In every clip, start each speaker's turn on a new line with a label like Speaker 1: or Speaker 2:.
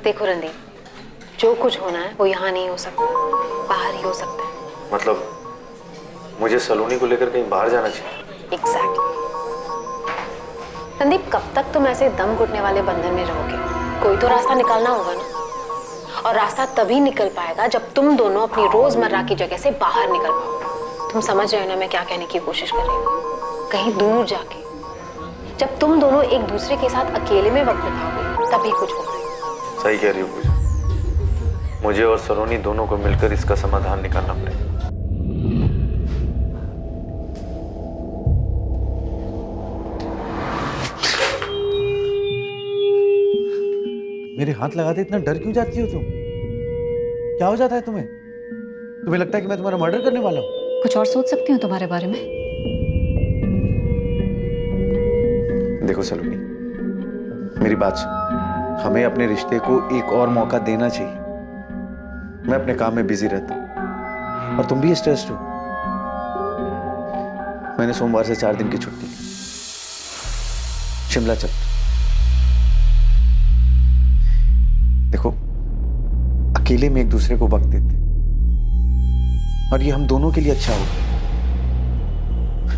Speaker 1: देखो रणदीप, जो कुछ होना है वो यहाँ नहीं हो सकता, बाहर ही हो सकता है।
Speaker 2: मतलब मुझे सलोनी को लेकर कहीं बाहर जाना चाहिए?
Speaker 1: एग्जैक्टली। रणदीप, कब तक तुम ऐसे दम घुटने वाले बंधन में रहोगे? कोई तो रास्ता निकालना होगा ना। और रास्ता तभी निकल पाएगा जब तुम दोनों अपनी रोजमर्रा की जगह से बाहर निकल पाओ। तुम समझ रहे हो ना मैं क्या कहने की कोशिश कर रही हूँ? कहीं दूर जाके, जब तुम दोनों एक दूसरे के साथ अकेले में वक्त बिताओगे तभी कुछ होगा।
Speaker 2: सही कह रही हो पूजा, मुझे और सलोनी दोनों को मिलकर इसका समाधान निकालना पड़ेगा।
Speaker 3: मेरे हाथ लगाते इतना डर क्यों जाती हो तुम? क्या हो जाता है तुम्हें? तुम्हें लगता है कि मैं तुम्हारा मर्डर करने वाला हूँ?
Speaker 4: कुछ और सोच सकती हूँ तुम्हारे बारे में।
Speaker 3: देखो सलोनी, मेरी बात सुन। हमें अपने रिश्ते को एक और मौका देना चाहिए। मैं अपने काम में बिजी रहता हूँ और तुम भी स्ट्रेस्ड हो। मैंने सोमवार से 4 दिन की छुट्टी ली। शिमला चलते। देखो, अकेले में एक दूसरे को वक्त देते और ये हम दोनों के लिए अच्छा होगा।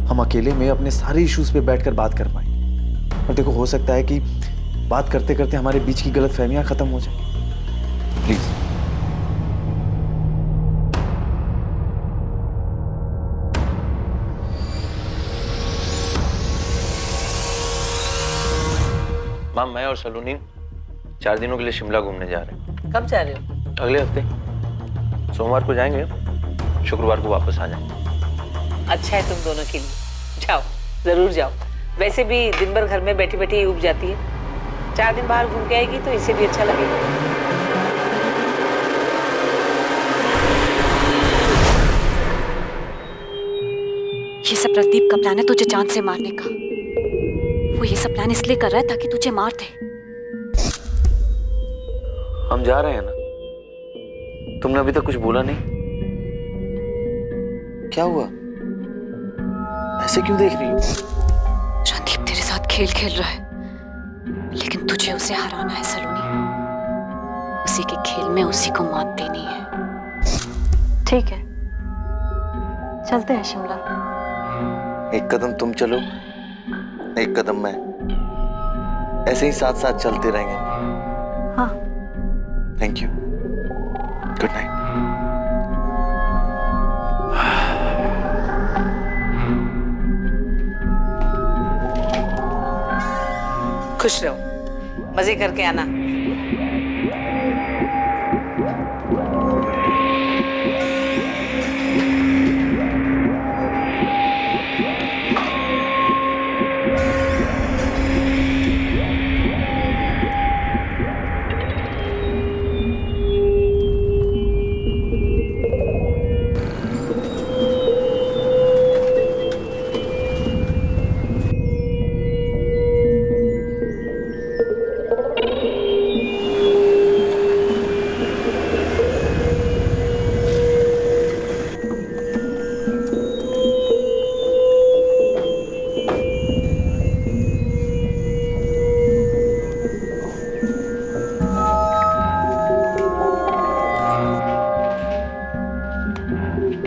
Speaker 3: हम अकेले में अपने सारे इश्यूज पे बैठकर बात कर पाएंगे। और देखो, हो सकता है कि बात करते करते हमारे बीच की गलतफहमियां खत्म हो जाए। प्लीज।
Speaker 2: माम, मैं और सलोनी 4 दिनों के लिए शिमला घूमने जा रहे हैं।
Speaker 5: कब जा रहे हो?
Speaker 2: अगले हफ्ते सोमवार को जाएंगे, शुक्रवार को वापस आ जाएंगे।
Speaker 5: अच्छा है तुम दोनों के लिए। जाओ, जरूर जाओ। वैसे भी दिन भर घर में बैठी बैठी उब जाती है। 4 दिन बाहर घूम के आएगी तो इसे भी अच्छा लगेगा।
Speaker 4: ये सब रणदीप का प्लान है तुझे जान से मारने का। वो ये सब प्लान इसलिए कर रहा है ताकि तुझे मार दे।
Speaker 2: हम जा रहे हैं ना। तुमने अभी तक कुछ बोला नहीं। क्या हुआ? ऐसे क्यों देख रही हो?
Speaker 4: रणदीप तेरे साथ खेल खेल रहा है, लेकिन तुझे उसे हराना है सलोनी। उसी के खेल में उसी को मात देनी है।
Speaker 1: ठीक है, चलते हैं शिमला।
Speaker 2: एक कदम तुम चलो, एक कदम मैं। ऐसे ही साथ साथ चलते रहेंगे।
Speaker 1: हाँ।
Speaker 2: Thank you. Good night.
Speaker 5: खुश रहो, मजे करके आना।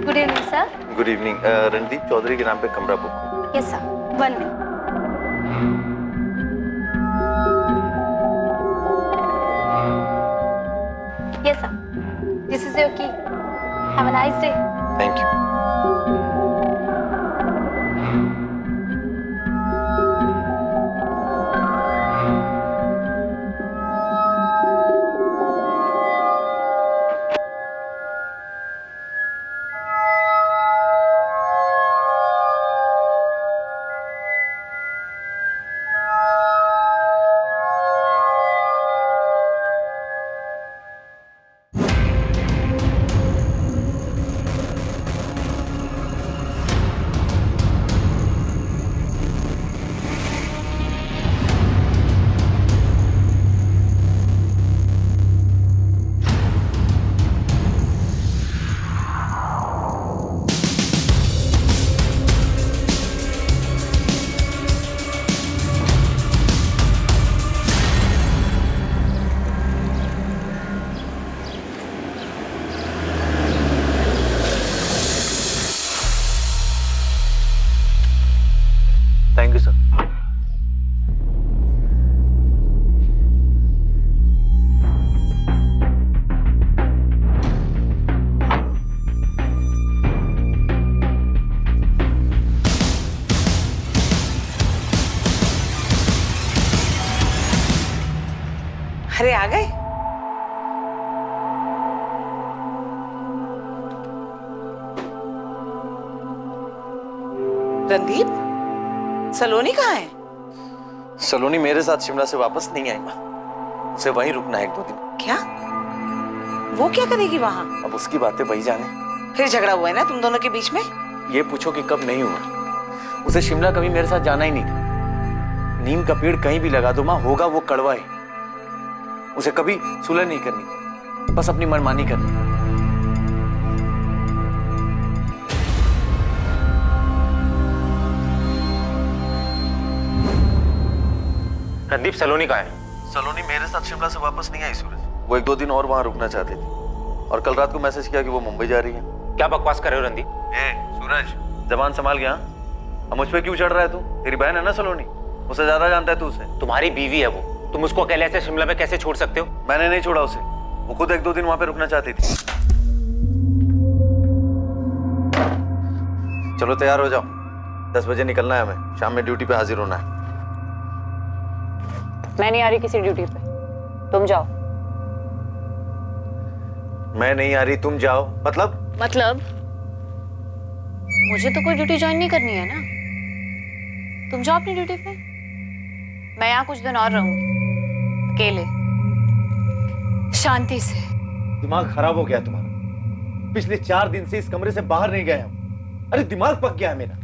Speaker 1: Good evening sir.
Speaker 2: Good evening. Randeep Chaudhary के नाम पे कमरा बुक हो।
Speaker 1: Yes sir, 1 minute. Yes sir, this is your key. Have a nice day.
Speaker 2: Thank you. Thank you sir.
Speaker 5: अरे आ गए। रणदीप, सलोनी कहाँ है?
Speaker 2: सलोनी मेरे साथ शिमला से वापस नहीं आई माँ, उसे वहीं रुकना है 1-2 दिन।
Speaker 5: क्या? वो क्या करेगी वहां?
Speaker 2: अब उसकी बातें वही जाने।
Speaker 5: फिर झगड़ा हुआ है ना तुम दोनों के बीच में?
Speaker 2: ये पूछो कि कब नहीं हुआ। उसे शिमला कभी मेरे साथ जाना ही नहीं था। नीम का पेड़ कहीं भी लगा दो माँ, होगा वो कड़वा ही। उसे कभी सुलह नहीं करनी, बस अपनी मनमानी करनी।
Speaker 6: रणदीप, सलोनी कहाँ है?
Speaker 2: सलोनी मेरे साथ शिमला से वापस नहीं आई सूरज। वो 1-2 दिन और वहां रुकना चाहती थी और कल रात को मैसेज किया कि वो मुंबई जा रही है।
Speaker 6: क्या बकवास कर रहे हो रणदीप?
Speaker 2: सूरज, जबान संभाल गया। अब मुझ पे क्यों चढ़ रहा है तू? तेरी बहन है ना सलोनी, उससे ज्यादा जानता है तू उसे।
Speaker 6: तुम्हारी बीवी है वो, तुम उसको अकेले ऐसे शिमला में कैसे छोड़ सकते हो?
Speaker 2: मैंने नहीं छोड़ा उसे, वो खुद 1-2 दिन वहां पे रुकना चाहती थी। चलो तैयार हो जाओ, 10 बजे निकलना है हमें, शाम में ड्यूटी पे हाजिर होना है।
Speaker 4: मैं नहीं आ रही किसी ड्यूटी पे, तुम जाओ।
Speaker 2: मैं नहीं आ रही, तुम जाओ। मतलब
Speaker 4: मुझे तो कोई ड्यूटी ज्वाइन नहीं करनी है ना। तुम जाओ अपनी ड्यूटी पे, मैं यहाँ कुछ दिन और रहूंगी अकेले, शांति से।
Speaker 3: दिमाग खराब हो गया तुम्हारा। पिछले 4 दिन से इस कमरे से बाहर नहीं गए हम। अरे दिमाग पक गया है मेरा।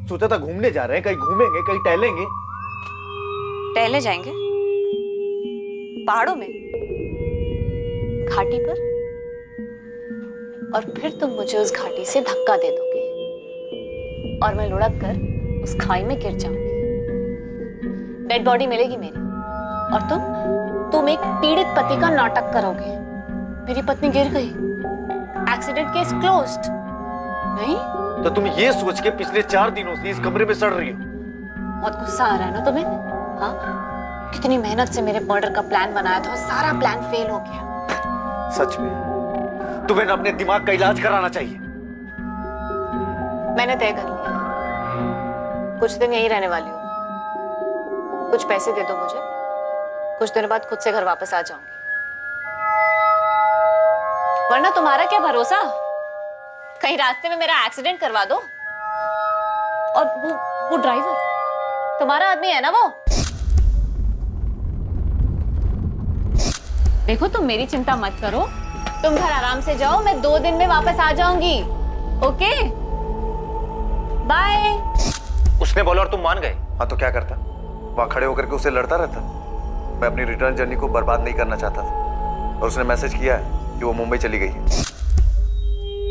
Speaker 3: सोचा था घूमने जा रहे हैं, कहीं घूमेंगे, कहीं टहलेंगे।
Speaker 4: टहले जाएंगे पहाड़ों में, घाटी पर, और फिर तुम मुझे उस घाटी से धक्का दे दोगे और मैं लुढ़क कर उस खाई में गिर जाऊंगी। डेड बॉडी मिलेगी मेरी, और तुम एक पीड़ित पति का नाटक करोगे। मेरी पत्नी गिर गई, एक्सीडेंट केस क्लोज्ड। नहीं
Speaker 3: तो तुम ये सोच के पिछले 4 दिनों से इस कमरे में सड़ रही हो।
Speaker 4: बहुत गुस्सा आ रहा है ना तुम्हें? हाँ, कितनी मेहनत से मेरे मर्डर का प्लान बनाया था, सारा प्लान फेल हो गया।
Speaker 3: सच में तुम्हें अपने दिमाग का इलाज कराना चाहिए।
Speaker 4: मैंने तय कर लिया, कुछ दिन यहीं रहने वाली हूँ। कुछ पैसे दे दो मुझे, कुछ दिनों बाद खुद से घर वापस आ जाऊंगी। वरना तुम्हारा क्या भरोसा, कहीं रास्ते में मेरा एक्सीडेंट करवा दो। और वो ड्राइवर तुम्हारा आदमी है ना वो? देखो, तुम मेरी चिंता मत करो, तुम घर आराम से जाओ, मैं 2 दिन में वापस आ जाऊंगी। Okay, bye.
Speaker 6: उसने बोला और तुम मान गए?
Speaker 2: हाँ तो क्या करता, वहां खड़े होकर के उसे लड़ता रहता। मैं अपनी रिटर्न जर्नी को बर्बाद नहीं करना चाहता था, और उसने मैसेज किया है कि वो मुंबई चली गई है।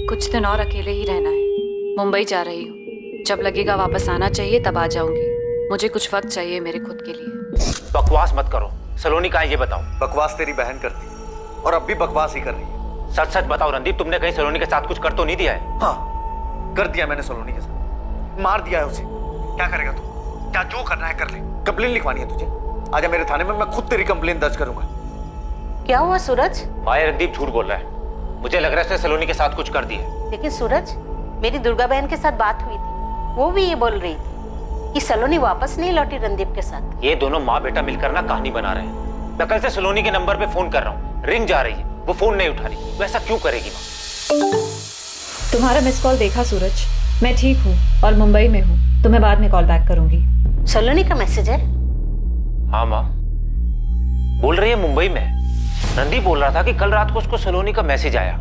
Speaker 4: कुछ दिन और अकेले ही रहना है, मुंबई जा रही हूँ। जब लगेगा वापस आना चाहिए तब आ जाऊंगी। मुझे कुछ वक्त चाहिए मेरे खुद के लिए।
Speaker 6: बकवास मत करो। सलोनी कहाँ है ये बताओ।
Speaker 2: बकवास तेरी बहन करती है, और अब भी बकवास ही कर रही है।
Speaker 6: सच सच बताओ रणदीप, तुमने कहीं सलोनी के साथ कुछ कर तो नहीं दिया है?
Speaker 2: हाँ, कर दिया मैंने सलोनी के साथ, मार दिया है उसे। क्या करेगा तू? क्या जो करना है कर ले। कंप्लेन लिखवानी है तुझे? आजा मेरे थाने में, मैं खुद तेरी कंप्लेन दर्ज करूंगा।
Speaker 7: क्या हुआ सूरज?
Speaker 6: भाई रणदीप झूठ बोल रहा है, मुझे लग रहा है उसने सलोनी के साथ कुछ कर दिया है।
Speaker 7: लेकिन सूरज, मेरी दुर्गा बहन के साथ बात हुई थी, वो भी ये बोल रही थी कि सलोनी वापस नहीं लौटी रणदीप के साथ।
Speaker 6: ये दोनों माँ बेटा मिलकर ना कहानी बना रहे हैं। मैं कल से सलोनी के नंबर पे फोन कर रहा हूँ, रिंग जा रही है, वो फोन नहीं उठा रही। तो ऐसा क्यों करेगी माँ?
Speaker 8: तुम्हारा मिस कॉल देखा सूरज, मैं ठीक हूँ और मुंबई में हूँ। तुम्हें बाद में कॉल बैक करूंगी।
Speaker 7: सलोनी का मैसेज है?
Speaker 6: हाँ माँ, बोल रही है मुंबई में। रणदीप बोल रहा था कि कल रात को उसको सलोनी का मैसेज आया,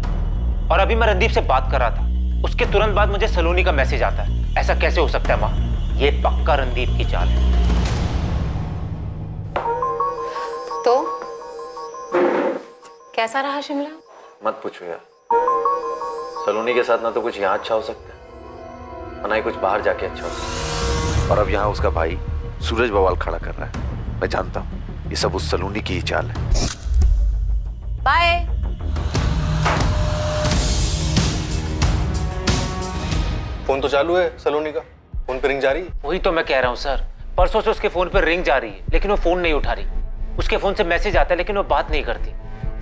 Speaker 6: और अभी मैं रणदीप से बात कर रहा था, उसके तुरंत बाद मुझे सलोनी का मैसेज आता है। ऐसा कैसे हो सकता है माँ? ये पक्का रणदीप की चाल है।
Speaker 1: तो कैसा रहा शिमला?
Speaker 2: मत पूछो यार, सलोनी के साथ ना तो कुछ यहाँ अच्छा हो सकता है, और ना ही कुछ बाहर जाके अच्छा हो सकता है। और अब यहाँ उसका भाई सूरज बवाल खड़ा कर रहा है। मैं जानता हूँ ये सब उस सलोनी की ही चाल है।
Speaker 4: बाय।
Speaker 9: फोन तो चालू है सलोनी का। फोन पे रिंग जा रही है?
Speaker 6: वही तो मैं कह रहा हूँ सर, परसों से उसके फोन पर रिंग जा रही है लेकिन वो फोन नहीं उठा रही। उसके फोन से मैसेज आता है लेकिन वो बात नहीं करती।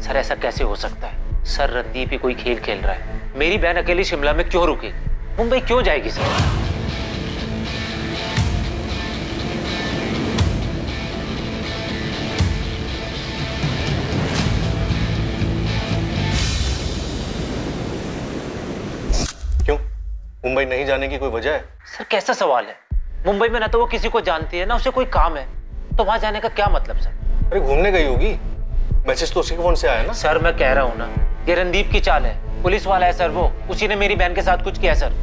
Speaker 6: सर ऐसा कैसे हो सकता है? सर रणदीप ही कोई खेल खेल रहा है। मेरी बहन अकेली शिमला में क्यों रुकी? मुंबई क्यों जाएगी सर?
Speaker 9: क्यों? मुंबई नहीं जाने की कोई वजह है?
Speaker 6: सर कैसा सवाल है? मुंबई में ना तो वो किसी को जानती है ना उसे कोई काम है, तो वहां जाने का क्या मतलब सर?
Speaker 9: अरे घूमने गई होगी, मैसेज तो उसके फोन से आया ना।
Speaker 6: सर मैं कह रहा हूँ ना, ये रणदीप की चाल है, पुलिस वाला है सर वो, उसी ने मेरी बहन के साथ कुछ किया सर।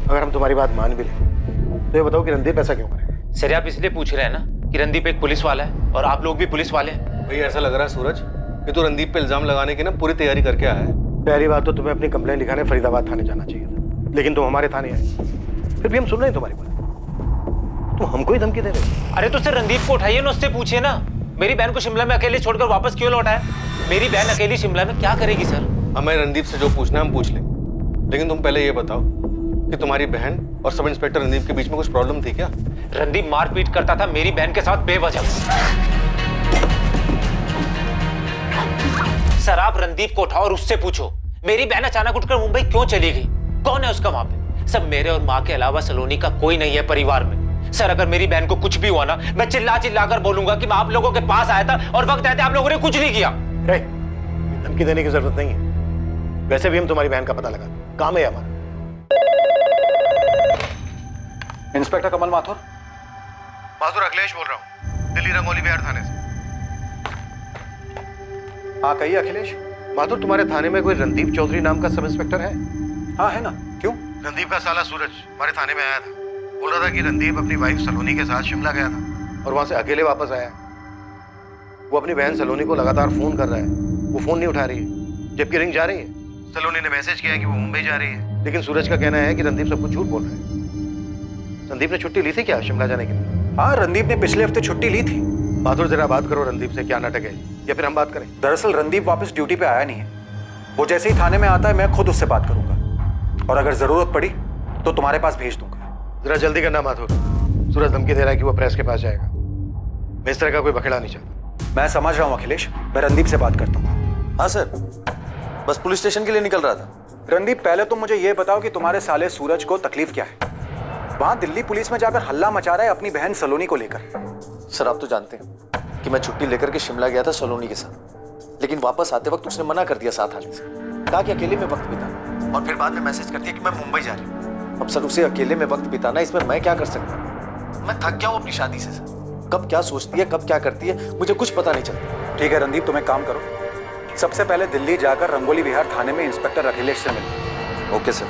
Speaker 10: अगर हम तुम्हारी बात मान भी लें तो ये बताओ कि रणदीप ऐसा क्यों करेगा?
Speaker 6: सर आप इसलिए पूछ रहे हैं ना कि रणदीप एक पुलिस वाला है और आप लोग भी पुलिस वाले हैं।
Speaker 9: भाई ऐसा लग रहा है सूरज कि तू रणदीप पे इल्जाम लगाने की ना पूरी तैयारी करके आया है।
Speaker 10: पहली बात तो तुम्हें अपनी कंप्लेंट लिखाने फरीदाबाद थाने जाना चाहिए था, लेकिन तुम हमारे थाने आए। फिर भी हम सुन रहे हैं तुम्हारी बात, तुम हमको ही धमकी दे रहे हो।
Speaker 6: अरे तो सर रणदीप को उठाइए ना, उससे पूछिए ना मेरी बहन को शिमला में अकेले छोड़कर वापस क्यों लौटा है? मेरी बहन अकेली शिमला में क्या करेगी सर?
Speaker 9: हमें रणदीप से जो पूछना है हम पूछ लें, लेकिन तुम पहले ये बताओ कि तुम्हारी बहन और सब इंस्पेक्टर रणदीप के बीच में कुछ प्रॉब्लम थी क्या?
Speaker 6: रणदीप मारपीट करता था मेरी बहन के साथ बेवजह। सर आप रणदीप को उठाओ और उससे पूछो मेरी बहन अचानक उठकर मुंबई क्यों चली गई, कौन है उसका वहां पे? सब मेरे और माँ के अलावा सलोनी का कोई नहीं है परिवार में। सर अगर मेरी बहन को कुछ भी हुआ ना, मैं चिल्ला चिल्ला कर बोलूंगा कि मैं आप लोगों के पास आया था और वक्त रहते आप लोगों ने कुछ नहीं किया।
Speaker 10: धमकी देने की जरूरत नहीं है, वैसे भी हम तुम्हारी बहन का पता लगा, काम है हमारा।
Speaker 3: इंस्पेक्टर कमल माथुर।
Speaker 10: माथुर अखिलेश बोल रहा हूँ, दिल्ली रंगोली बिहार थाने से।
Speaker 3: हाँ कहिए अखिलेश।
Speaker 10: माथुर तुम्हारे थाने में कोई रणदीप चौधरी नाम का सब इंस्पेक्टर है?
Speaker 3: हाँ है ना, क्यों?
Speaker 10: रणदीप का साला सूरज हमारे थाने में आया था, बोल रहा था कि रणदीप अपनी वाइफ सलोनी के साथ शिमला गया था और वहां से अकेले वापस आया। वो अपनी बहन सलोनी को लगातार फोन कर रहा है, वो फोन नहीं उठा रही है, जबकि रिंग जा रही है। सलोनी ने मैसेज किया है कि वो मुंबई जा रही है, लेकिन सूरज का कहना है कि रणदीप सब कुछ झूठ बोल रहा है। रणदीप ने छुट्टी ली थी क्या शिमला जाने के लिए?
Speaker 3: हाँ रणदीप ने पिछले हफ्ते छुट्टी ली थी।
Speaker 10: माथुर जरा बात करो रणदीप से, क्या नाटक है, या फिर हम बात करें?
Speaker 3: दरअसल रणदीप वापस ड्यूटी पे आया नहीं है, वो जैसे ही थाने में आता है मैं खुद उससे बात करूंगा और अगर जरूरत पड़ी तो तुम्हारे पास भेज दूंगा।
Speaker 10: जरा जल्दी करना माथुर, सूरज धमकी दे रहा है कि वो प्रेस के पास जाएगा। मैं इस तरह का कोई बखेड़ा नहीं चाहता।
Speaker 3: मैं समझ रहा हूँ अखिलेश, मैं रणदीप से बात करता हूँ।
Speaker 2: हाँ सर, बस पुलिस स्टेशन के लिए निकल रहा था।
Speaker 3: रणदीप पहले तुम मुझे ये बताओ कि तुम्हारे साले सूरज को तकलीफ क्या है? वहां दिल्ली पुलिस में जाकर हल्ला मचा रहा है अपनी बहन सलोनी को लेकर।
Speaker 2: सर आप तो जानते हैं कि मैं छुट्टी लेकर के शिमला गया था सलोनी के साथ, लेकिन वापस आते वक्त उसने मना कर दिया साथ आने से, कहा कि अकेले में वक्त बिता, और फिर बाद में मैसेज करती है कि मैं मुंबई जा रही हूँ। अब सर उसे अकेले में वक्त बिताना, इसमें मैं क्या कर सकता हूँ? मैं थक गया हूँ अपनी शादी से सर, कब क्या सोचती है कब क्या करती है मुझे कुछ पता नहीं चलता।
Speaker 3: ठीक है रणदीप, तुम एक काम करो, सबसे पहले दिल्ली जाकर रंगोली विहार थाने में इंस्पेक्टर अखिलेश से मिलो।
Speaker 2: ओके सर,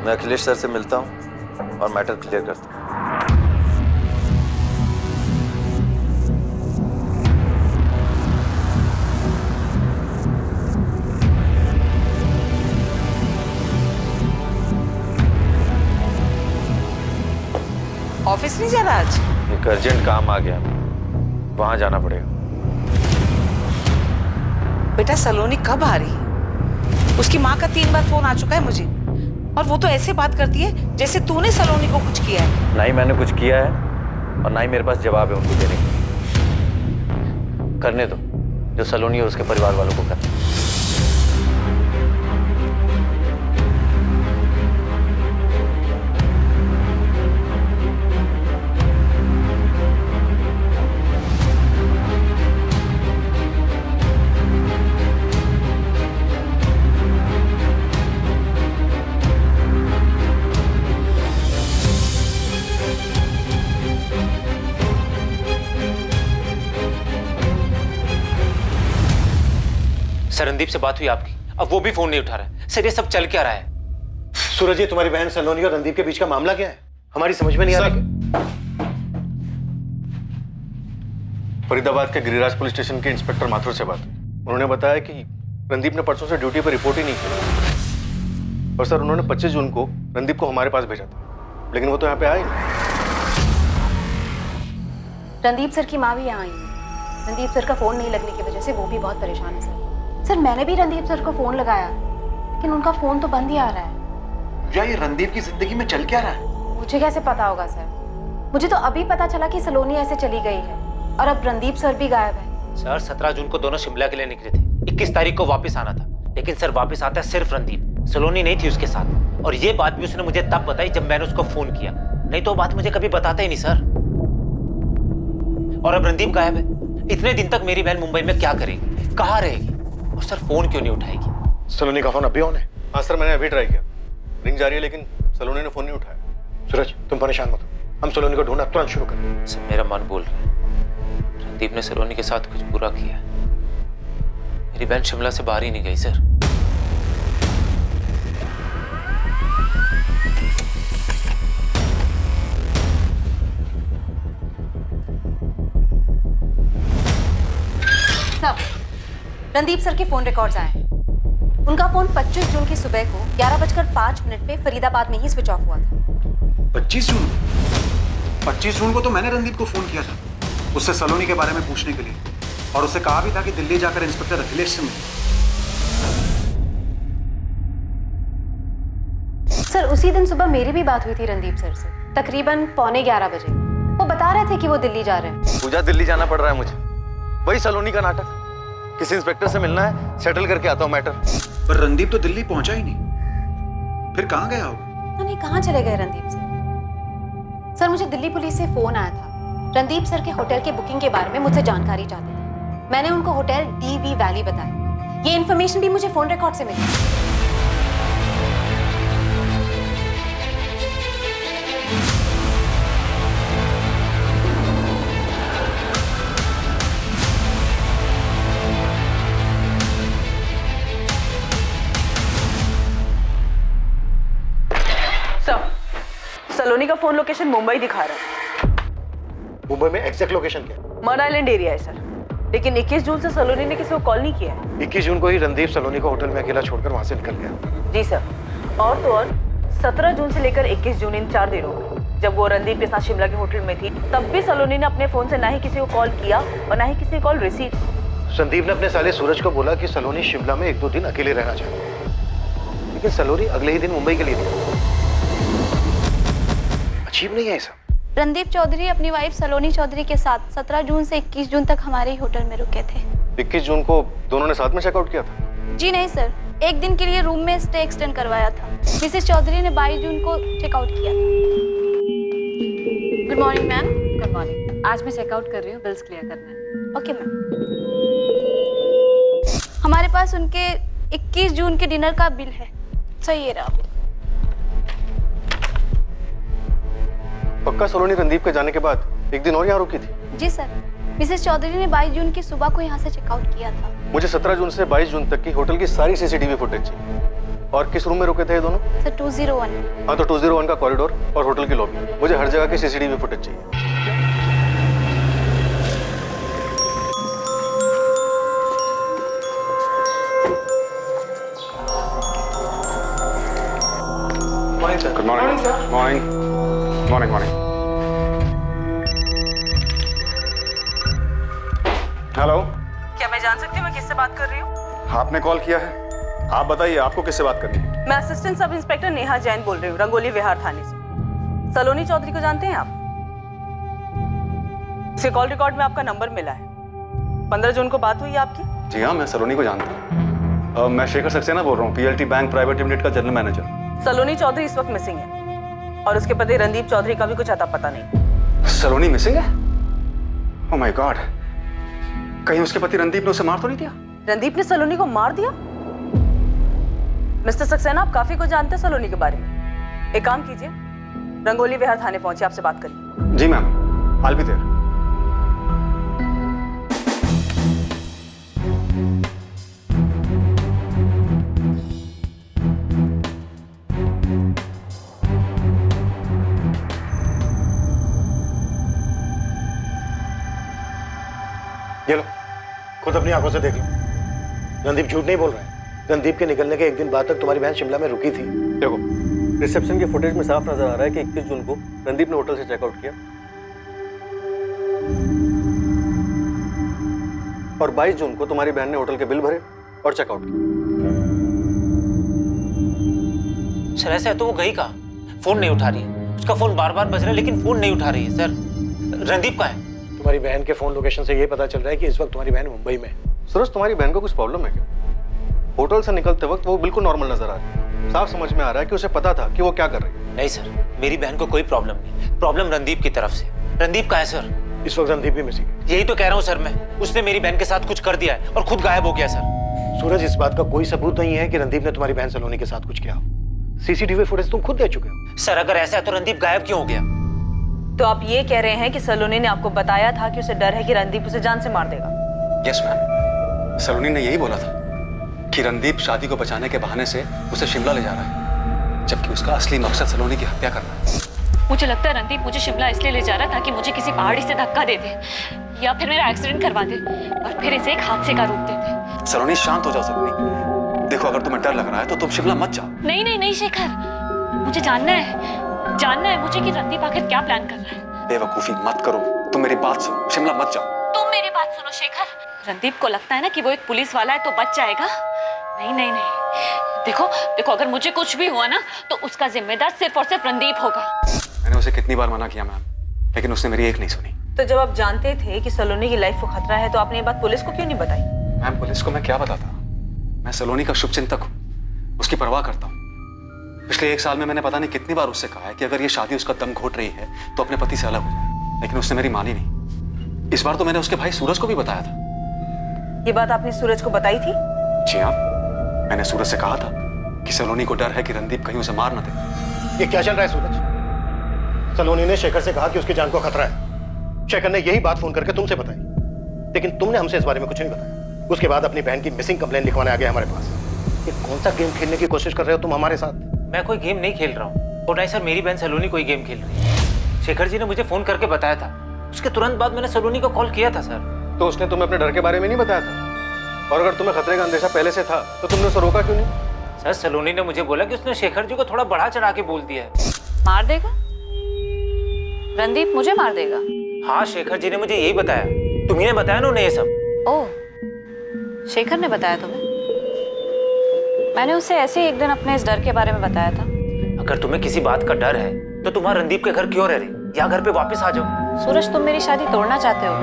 Speaker 2: मैं अखिलेश सर से मिलता हूँ और मैटर क्लियर करता हूँ।
Speaker 5: ऑफिस नहीं जा रहा आज?
Speaker 2: एक अर्जेंट काम आ गया, वहां जाना पड़ेगा।
Speaker 5: बेटा सलोनी कब आ रही है? उसकी माँ का 3 बार फोन आ चुका है मुझे, और वो तो ऐसे बात करती है जैसे तूने सलोनी को कुछ किया है।
Speaker 2: ना ही मैंने कुछ किया है और ना ही मेरे पास जवाब है उनको देने का। करने दो जो सलोनी और उसके परिवार वालों को करना।
Speaker 6: सर रणदीप से बात हुई आपकी? अब वो भी फोन नहीं उठा रहा है। सर ये सब चल क्या रहा है?
Speaker 10: सूरज, ये तुम्हारी बहन सलोनी और रणदीप के बीच का मामला क्या है? हमारी समझ में नहीं आ रहा।
Speaker 9: फरीदाबाद के गिरिराज पुलिस स्टेशन के इंस्पेक्टर माथुर से बात हुई। उन्होंने बताया कि रणदीप ने परसों से ड्यूटी पर रिपोर्ट ही नहीं की, और सर उन्होंने 25 जून को रणदीप को हमारे पास भेजा था, लेकिन वो तो यहाँ पे आए नहीं।
Speaker 4: रणदीप सर की माँ भी यहाँ आई है। रणदीप सर का फोन नहीं लगने की वजह से वो भी बहुत परेशान है सर। मैंने भी रणदीप सर को फोन लगाया, लेकिन उनका फोन तो बंद ही आ रहा है।
Speaker 3: या ये रणदीप की जिंदगी में चल क्या रहा है?
Speaker 1: मुझे कैसे पता होगा सर? मुझे तो अभी पता चला कि सलोनी ऐसे चली गई है और अब रणदीप सर भी गायब है।
Speaker 6: सर 17 जून को दोनों शिमला के लिए निकले थे, 21 तारीख को वापस आना था, लेकिन सर वापस आता है सिर्फ रणदीप, सलोनी नहीं थी उसके साथ। और ये बात भी उसने मुझे तब बताई जब मैंने उसको फोन किया, नहीं तो बात मुझे कभी बताता ही नहीं सर। और अब रणदीप गायब है। इतने दिन तक मेरी बहन मुंबई में क्या करेगी, कहाँ रहेगी, और सर फोन क्यों नहीं उठाएगी?
Speaker 10: सलोनी का फोन अभी ऑन है?
Speaker 9: हाँ सर, मैंने अभी ट्राई किया, रिंग जा रही है, लेकिन सलोनी ने फोन नहीं उठाया।
Speaker 10: सूरज तुम परेशान मत हो, हम सलोनी को ढूंढना तुरंत शुरू करें।
Speaker 6: सर मेरा मन बोल रहा है रणदीप ने सलोनी के साथ कुछ बुरा किया है। मेरी बहन शिमला से बाहर ही नहीं गई सर।
Speaker 4: सब रणदीप सर के फोन रिकॉर्ड्स आए हैं। उनका फोन 25 जून की सुबह को 11:05 पे फरीदाबाद में ही स्विच ऑफ हुआ था।
Speaker 3: 25 जून? 25 जून को तो मैंने रणदीप को फोन किया था उससे सलोनी के बारे में पूछने के लिए, और उससे कहा भी था कि दिल्ली जाकर इंस्पेक्टर अखिलेश से मिले।
Speaker 1: सर उसी दिन सुबह मेरी भी बात हुई थी रणदीप सर से, तकरीबन 11:15 बजे। वो बता रहे थे कि वो दिल्ली जा रहे हैं।
Speaker 2: पूजा, दिल्ली जाना पड़ रहा है मुझे, वही सलोनी का नाटक। किसी इंस्पेक्टर से मिलना है, सेटल करके आता हूँ मैटर।
Speaker 3: पर रणदीप तो दिल्ली पहुंचा ही नहीं, फिर कहाँ गया होगा?
Speaker 1: नहीं, कहाँ चले गए रणदीप सर? सर मुझे दिल्ली पुलिस से फोन आया था, रणदीप सर के होटल के बुकिंग के बारे में मुझसे जानकारी चाहते थे। मैंने उनको होटल DV वैली बताया। ये इन्फॉर्मेशन भी मुझे फोन रिकॉर्ड से मिली।
Speaker 5: सलोनी का फोन लोकेशन मुंबई दिखा रहा है।
Speaker 10: मुंबई में एग्जैक्ट लोकेशन क्या?
Speaker 5: मड आइलैंड एरिया है सर, लेकिन 21 जून से सलोनी ने किसी को कॉल नहीं किया है।
Speaker 10: 21 जून को ही रणदीप सलोनी को होटल में अकेला छोड़कर वहां से निकल गया।
Speaker 5: जी सर। और तो और 17 जून से लेकर 21 जून इन 4 दिनों में जब वो रणदीप के साथ शिमला के होटल में थी, तब भी सलोनी ने अपने फोन से ना ही किसी को कॉल किया और ना ही किसी की कॉल रिसीव।
Speaker 10: संदीप ने अपने साले सूरज को बोला कि सलोनी शिमला में 1-2 दिन अकेले रहना चाहती, लेकिन सलोनी अगले ही दिन मुंबई के लिए निकली। अजीब नहीं है ऐसा?
Speaker 11: रणदीप चौधरी अपनी वाइफ सलोनी चौधरी के साथ 17 जून से 21 जून तक हमारे ही होटल में रुके थे।
Speaker 9: 21 जून को दोनों ने साथ में चेकआउट किया था?
Speaker 11: जी नहीं सर, एक दिन के लिए रूम में स्टे एक्सटेंड करवाया था। मिसेस चौधरी ने 22 जून को चेकआउट किया था। Good morning ma'am.
Speaker 8: Good morning. आज मैं चेकआउट कर रही हूँ, बिल्स क्लियर करना है।
Speaker 11: Okay ma'am. हमारे पास उनके 21 जून के डिनर का बिल है। सही है रहा।
Speaker 9: पक्का सलोनी रणदीप के जाने के बाद एक दिन और यहाँ रुकी थी?
Speaker 11: जी सर, मिसेस चौधरी ने 22 जून की सुबह को यहाँ से चेकआउट किया था।
Speaker 9: मुझे 17 जून से 22 जून तक की होटल की सारी CCTV फुटेज चाहिए। और किस रूम में रुके थे ये दोनों?
Speaker 11: सर 201।
Speaker 9: हाँ, तो 201 का कॉरिडोर और होटल की लॉबी, मुझे हर जगह की CCTV फुटेज चाहिए।
Speaker 10: Morning sir.
Speaker 9: Good morning sir. Morning morning morning.
Speaker 12: Hello,
Speaker 5: क्या मैं जान सकती हूँ मैं किससे बात कर रही हूँ?
Speaker 12: आपने कॉल किया है, आप बताइए आपको किससे बात करनी है?
Speaker 5: मैं assistant sub inspector Neha Jain बोल रही हूँ, रंगोली विहार थाने से। सलोनी चौधरी को जानते हैं आप? इसके कॉल रिकॉर्ड में आपका नंबर मिला है। 15 जून को बात हुई आपकी?
Speaker 12: जी हाँ, मैं सलोनी को जानता हूँ। मैं शेखर सक्सेना बोल रहा हूँ, PLT बैंक प्राइवेट लिमिटेड का जनरल मैनेजर।
Speaker 5: सलोनी चौधरी इस वक्त मिसिंग है और उसके पति रणदीप चौधरी का भी कुछ अता पता नहीं।
Speaker 12: सलोनी मिसिंग है? ओह माय गॉड, कहीं उसके पति रणदीप ने उसे मार तो नहीं दिया?
Speaker 5: रणदीप ने सलोनी को मार दिया? मिस्टर सक्सेना, आप काफी कुछ जानते हैं सलोनी के बारे में। एक काम कीजिए, रंगोली विहार थाने पहुंचे, आपसे बात करिए।
Speaker 12: जी मैम, I'll be there।
Speaker 10: ये लो, खुद अपनी आंखों से देख लो। रणदीप झूठ नहीं बोल रहा है। रणदीप के निकलने के एक दिन बाद तक तुम्हारी बहन शिमला में रुकी थी।
Speaker 9: देखो, रिसेप्शन की फुटेज में साफ नजर आ रहा है कि 21 जून को रणदीप ने होटल से चेकआउट किया और 22 जून को तुम्हारी बहन ने होटल के बिल भरे और चेकआउट किया।
Speaker 6: सर ऐसा है तो वो गई कहाँ? फोन नहीं उठा रही है, उसका फोन बार बार बज रहा है लेकिन फोन नहीं उठा रही है सर। रणदीप कहाँ है?
Speaker 10: तुम्हारी बहन के फोन लोकेशन से ये पता चल रहा है कि इस वक्त तुम्हारी बहन मुंबई में है।
Speaker 9: सूरज, तुम्हारी बहन को कुछ प्रॉब्लम है क्या? होटल से निकलते वक्त वो बिल्कुल नॉर्मल नजर आ रही है। साफ समझ में आ रहा है कि उसे पता था कि वो क्या कर रही है।
Speaker 6: नहीं सर, मेरी बहन को कोई प्रॉब्लम नहीं। प्रॉब्लम रणदीप की तरफ से। रणदीप कहाँ है सर?
Speaker 10: इस वक्त रणदीप भी मिसिंग है।
Speaker 6: यही तो कह रहा हूँ सर मैं। उसने मेरी बहन के साथ कुछ कर दिया है और खुद गायब हो गया सर।
Speaker 10: सूरज, इस बात का कोई सबूत नहीं है कि रणदीप ने तुम्हारी बहन सलोनी के साथ कुछ किया हो। सीसीटीवी फुटेज तुम खुद दे चुके हो।
Speaker 6: सर अगर ऐसा है तो रणदीप गायब क्यों हो गया?
Speaker 5: तो आप ये कह रहे हैं कि सलोनी ने आपको बताया था कि उसे डर है कि रणदीप उसे जान से मार देगा?
Speaker 12: यस मैम, सलोनी ने यही बोला था कि रणदीप शादी को बचाने के बहाने से उसे शिमला ले जा रहा है, जबकि उसका असली मकसद सलोनी की हत्या करना है।
Speaker 8: मुझे लगता है रणदीप मुझे शिमला इसलिए ले जा रहा है ताकि मुझे किसी पहाड़ी से धक्का दे दे या फिर मेरा एक्सीडेंट करवा दे और फिर इसे एक हादसे का रूप दे दे।
Speaker 12: सलोनी शांत हो जाओ सलोनी। देखो, अगर तुम्हें डर लग रहा है तो तुम शिमला मत जाओ।
Speaker 8: नहीं नहीं नहीं शेखर, मुझे जानना है मुझे कि रणदीप आखिर क्या प्लान कर रहा है।
Speaker 12: बेवकूफी मत करो, तुम मेरी बात सुनो, शिमला मत जाओ।
Speaker 8: तुम मेरी बात सुनो शेखर। रणदीप को लगता है ना कि वो एक पुलिस वाला है तो बच जाएगा। नहीं नहीं नहीं, देखो अगर मुझे कुछ भी हुआ ना तो उसका जिम्मेदार सिर्फ और सिर्फ रणदीप होगा।
Speaker 12: मैंने उसे कितनी बार मना किया मैम, लेकिन उसने मेरी एक नहीं सुनी।
Speaker 5: तो जब आप जानते थे कि सलोनी की लाइफ को खतरा है तो आपने ये बात पुलिस को क्यों नहीं बताई?
Speaker 12: मैम, पुलिस को मैं क्या बताता? मैं सलोनी का शुभचिंतक हूँ, उसकी परवाह करता हूँ। पिछले 1 साल में मैंने पता नहीं कितनी बार उससे कहा है कि अगर ये शादी उसका दम घोट रही है तो अपने पति से अलग हो जाए, लेकिन उसने मेरी मानी नहीं। इस बार तो मैंने उसके भाई सूरज को भी बताया था।
Speaker 5: ये बात आपने सूरज को बताई थी?
Speaker 12: जी हाँ, मैंने सूरज से कहा था कि सलोनी को डर है कि रणदीप कहीं उसे मार न दे।
Speaker 10: ये क्या चल रहा है सूरज? सलोनी ने शेखर से कहा कि उसकी जान को खतरा है। शेखर ने यही बात फोन करके तुमसे बताई, लेकिन तुमने हमसे इस बारे में कुछ नहीं बताया। उसके बाद अपनी बहन की मिसिंग कंप्लेंट लिखवाने आ गए हमारे पास। ये कौन सा गेम खेलने की कोशिश कर रहे हो तुम हमारे साथ?
Speaker 6: मैं कोई गेम नहीं खेल रहा हूँ और नहीं सर, मेरी बहन सलोनी कोई गेम खेल रही है। शेखर जी ने मुझे फोन करके बताया था, उसके तुरंत बाद मैंने सलोनी को कॉल किया था सर।
Speaker 9: तो उसने तुम्हें अपने डर के बारे में नहीं बताया था? और अगर तुम्हें खतरे का अंदेशा पहले से था तो तुमने उसे रोका क्यों नहीं?
Speaker 6: सर सलोनी ने मुझे बोला कि उसने शेखर जी को थोड़ा बढ़ा चढ़ा के बोल दिया है।
Speaker 4: मार देगा? रणदीप मुझे मार देगा?
Speaker 6: हाँ, शेखर जी ने मुझे यही बताया। तुम्हें बताया ना उन्हें ये सब?
Speaker 4: ओह, शेखर ने बताया तुम्हें? मैंने उसे ऐसे ही एक दिन अपने इस डर के बारे में बताया था।
Speaker 6: अगर तुम्हें किसी बात का डर है तो तुम्हारा रणदीप के घर क्यों रह रही? या घर पे वापस आ जाओ।
Speaker 4: सूरज, तुम मेरी शादी तोड़ना चाहते हो?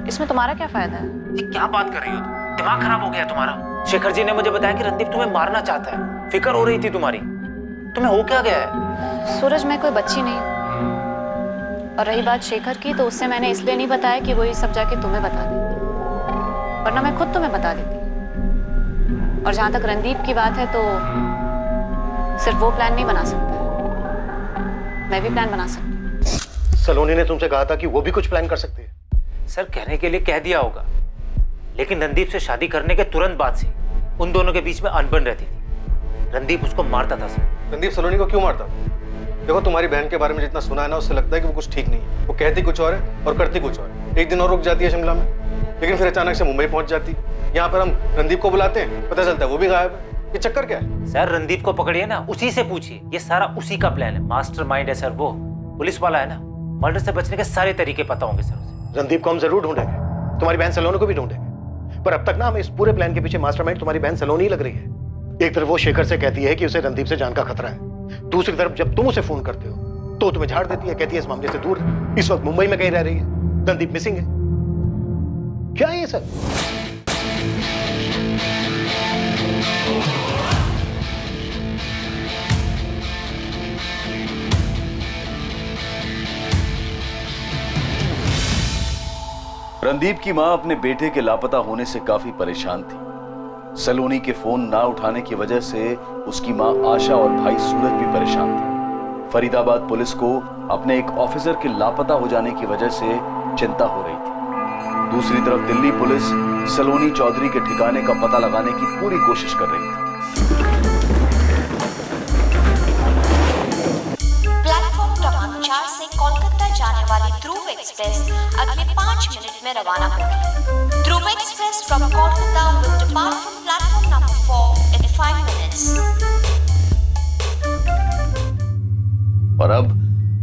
Speaker 4: इसमें तुम्हारा क्या फायदा है?
Speaker 6: ये क्या बात कर रही हो तुम? दिमाग खराब हो गया तुम्हारा। शेखर जी ने मुझे बताया कि रणदीप तुम्हें मारना चाहता है। फिक्र हो रही थी तुम्हारी। तुम्हें हो क्या गया है?
Speaker 4: सूरज, मैं कोई बच्ची नहीं हूँ। और रही बात शेखर की, तो उससे मैंने इसलिए नहीं बताया कि वो ये सब जाके तुम्हें बता देती, वरना मैं खुद तुम्हें बता देती। और जहां तक रणदीप की बात है तो सिर्फ वो प्लान नहीं बना सकता, मैं भी प्लान बना सकती।
Speaker 10: सलोनी ने तुमसे कहा था कि वो भी कुछ प्लान कर सकती है।
Speaker 6: सर कहने के लिए कह दिया होगा, लेकिन रणदीप से शादी करने के तुरंत बाद से उन दोनों के बीच में अनबन रहती थी। रणदीप उसको मारता था सर।
Speaker 9: रणदीप सलोनी को क्यों मारता? देखो, तुम्हारी बहन के बारे में जितना सुना है ना, उससे लगता है कि वो कुछ ठीक नहीं है। वो कहती कुछ और है और करती कुछ और है। एक दिन और रुक जाती है शिमला में, लेकिन फिर अचानक से मुंबई पहुंच जाती। यहाँ पर हम रणदीप को बुलाते हैं, पता चलता है वो भी गायब है। ये चक्कर क्या है?
Speaker 6: सर रणदीप को पकड़िए ना, उसी से पूछिए। ये सारा उसी का प्लान है। मास्टरमाइंड है सर वो। पुलिस वाला है ना, मर्डर से बचने के सारे तरीके पता होंगे सर उसे।
Speaker 10: रणदीप को हम जरूर ढूंढेंगे, तुम्हारी बहन सलोनी को भी ढूंढेंगे, पर अब तक ना हमें इस पूरे प्लान के पीछे मास्टरमाइंड तुम्हारी बहन सलोनी ही लग रही है। एक तरफ वो शेखर से कहती है कि उसे रणदीप से जान का खतरा है, दूसरी तरफ जब तुम उसे फोन करते हो तो तुम्हें झाड़ देती है, कहती है इस मामले से दूर, इस वक्त मुंबई में कहीं रह रही है, रणदीप मिसिंग है। क्या है ये सब?
Speaker 3: रणदीप की मां अपने बेटे के लापता होने से काफी परेशान थी। सलोनी के फोन ना उठाने की वजह से उसकी मां आशा और भाई सूरज भी परेशान थे। फरीदाबाद पुलिस को अपने एक ऑफिसर के लापता हो जाने की वजह से चिंता हो रही थी। दूसरी तरफ दिल्ली पुलिस सलोनी चौधरी के ठिकाने का पता लगाने की पूरी कोशिश कर रही थी।
Speaker 13: प्लेटफॉर्म क्रमांक 4 से कोलकाता जाने वाली ध्रुव एक्सप्रेस अगले 5 मिनट में रवाना होगी। Dhruv express from Kolkata will depart from platform number 4 in 5 minutes.
Speaker 3: और अब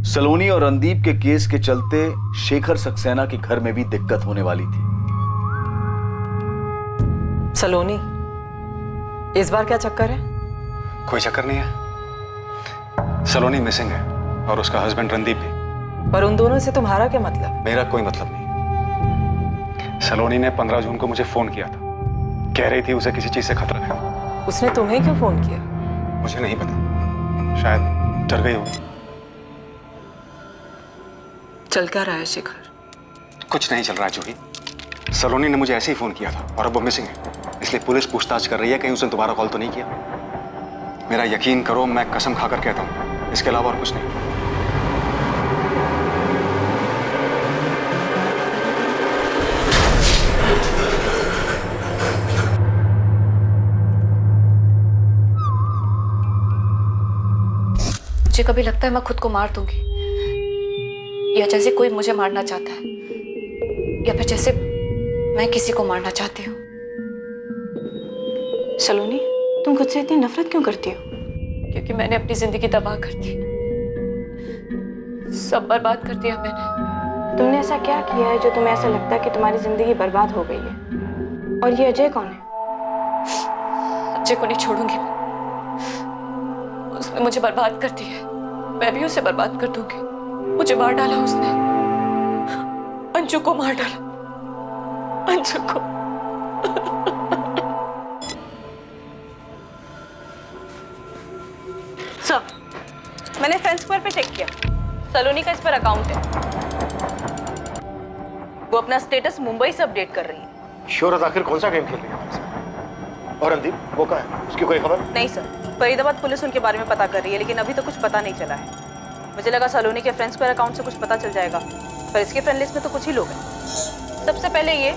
Speaker 3: सलोनी और रणदीप के केस के चलते शेखर सक्सेना के घर में भी दिक्कत होने वाली थी।
Speaker 14: सलोनी, इस बार क्या चक्कर है?
Speaker 12: कोई चक्कर नहीं है। सलोनी मिसिंग है। और उसका हस्बैंड रणदीप भी।
Speaker 5: पर उन दोनों से तुम्हारा क्या मतलब?
Speaker 12: मेरा कोई मतलब नहीं। सलोनी ने 15 जून को मुझे फोन किया था, कह रही थी उसे किसी चीज से खतरा है।
Speaker 5: उसने तुम्हें क्यों फोन किया?
Speaker 12: मुझे नहीं पता, शायद डर गई होगी।
Speaker 5: चल क्या रहा है शिखर?
Speaker 12: कुछ नहीं चल रहा है जूही। सलोनी ने मुझे ऐसे ही फोन किया था और अब वो मिसिंग है, इसलिए पुलिस पूछताछ कर रही है कहीं उसने दोबारा कॉल तो नहीं किया। मेरा यकीन करो, मैं कसम खाकर कहता हूं, इसके अलावा और कुछ नहीं।
Speaker 11: मुझे कभी लगता है मैं खुद को मार दूंगी, या जैसे कोई मुझे मारना चाहता है, या फिर जैसे मैं किसी को मारना चाहती हूँ। सलोनी, तुम खुद से इतनी नफरत क्यों करती हो? क्योंकि मैंने अपनी जिंदगी तबाह कर दी, सब बर्बाद कर दिया मैंने।
Speaker 14: तुमने ऐसा क्या किया है जो तुम्हें ऐसा लगता है कि तुम्हारी जिंदगी बर्बाद हो गई है? और ये अजय कौन है?
Speaker 11: अजय को नहीं छोड़ूंगी मैं। उसने मुझे बर्बाद कर दिया है, मैं भी उसे बर्बाद कर दूंगी। मुझे मार डाला उसने, अंशु को मार डाला, अंशु को।
Speaker 5: सर, मैंने फ्रेंड स्क्वायर पे चेक किया, सलोनी का इस पर अकाउंट है। वो अपना स्टेटस मुंबई से अपडेट कर रही है।
Speaker 10: शोहरत आखिर कौन सा गेम खेल रही है हमारे साथ? और रणदीप वो कहाँ है? उसकी कोई खबर?
Speaker 5: नहीं सर, फरीदाबाद पुलिस उनके बारे में पता कर रही है, लेकिन अभी तो कुछ पता नहीं चला है। मुझे लगा सलोनी के फ्रेंड स्क्वायर अकाउंट से कुछ पता चल जाएगा, पर इसके फ्रेंड लिस्ट में तो कुछ ही लोग हैं। सबसे पहले ये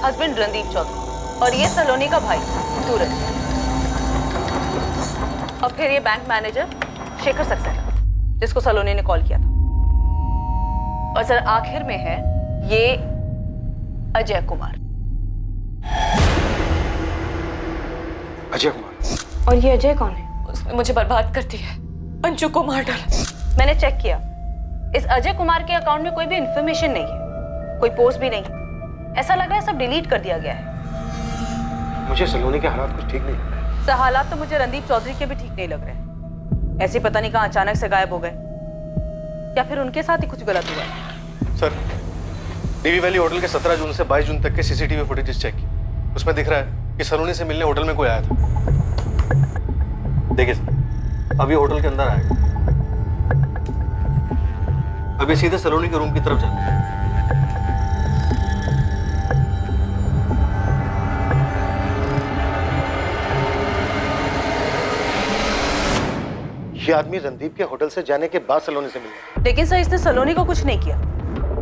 Speaker 5: हस्बैंड रणदीप चौधरी, और ये सलोनी का भाई सूरज, और फिर ये बैंक मैनेजर शेखर सक्सेना, जिसको सलोनी ने कॉल किया था। और सर आखिर में है ये अजय कुमार।
Speaker 12: अजय कुमार?
Speaker 14: और ये अजय कौन है?
Speaker 11: उसने मुझे बर्बाद कर दिया, अंशु को मार डाला।
Speaker 5: मैंने चेक किया, इस अजय कुमार के अकाउंट में कोई भी इंफॉर्मेशन नहीं है, कोई पोस्ट भी नहीं। ऐसा लग रहा है सब डिलीट कर दिया गया है।
Speaker 10: मुझे सलोनी के हालात कुछ ठीक नहीं लग रहे।
Speaker 5: सर हालात तो मुझे रणदीप चौधरी के भी ठीक नहीं लग रहे। ऐसे पता नहीं कहाँ अचानक से गायब हो गए, या फिर उनके साथ ही कुछ गलत हुआ है।
Speaker 9: सर, डीवी वैली होटल के 17 जून से 22 जून तक के सीसीटीवी फुटेज चेक की, उसमें दिख रहा है कि सलोनी से मिलने होटल में कोई आया था। देखिए सर, अभी होटल के अंदर आएगा, अभी सीधे सलोनी के रूम की तरफ जाता है।
Speaker 10: ये आदमी रणदीप के होटल से जाने के बाद सलोनी से मिला।
Speaker 5: लेकिन सर इसने सलोनी को कुछ नहीं किया,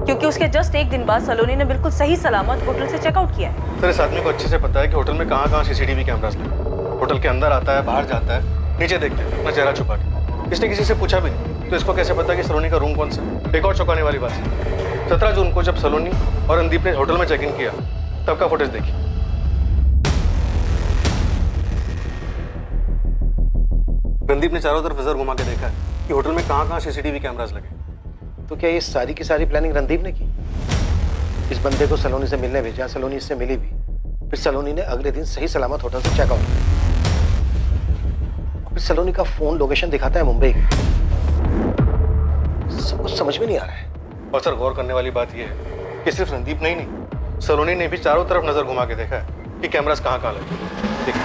Speaker 5: क्योंकि उसके जस्ट एक दिन बाद सलोनी ने बिल्कुल सही सलामत होटल से चेकआउट किया है।
Speaker 9: सर इस आदमी को अच्छे से पता है कि होटल में कहाँ सीसीटीवी कैमरास लगे। होटल के अंदर आता है, बाहर जाता है, नीचे देखते हैं अपना चेहरा छुपा के। इसने किसी से पूछा भी नहीं, तो इसको कैसे पता कि सलोनी का रूम कौन सा? एक और चौंकाने वाली बात है, 17 जून को जब सलोनी और रणदीप ने होटल में चेक इन किया, तब का फुटेज देखिए। रणदीप ने चारों तरफ नजर घुमा के देखा है कि होटल में कहाँ सीसीटीवी कैमरास लगे।
Speaker 10: तो क्या ये सारी की सारी प्लानिंग रणदीप ने की? इस बंदे को सलोनी से मिलने भेजा, सलोनी इससे मिली भी, फिर सलोनी ने अगले दिन सही सलामत होटल से चेकआउट किया। फिर सलोनी का फोन लोकेशन दिखाता है मुंबई की। सब कुछ समझ में नहीं आ रहा है।
Speaker 9: और सर गौर करने वाली बात यह है कि सिर्फ रणदीप नहीं, सलोनी ने भी चारों तरफ नजर घुमा के देखा है कि कैमरास कहाँ लगे। देखिए,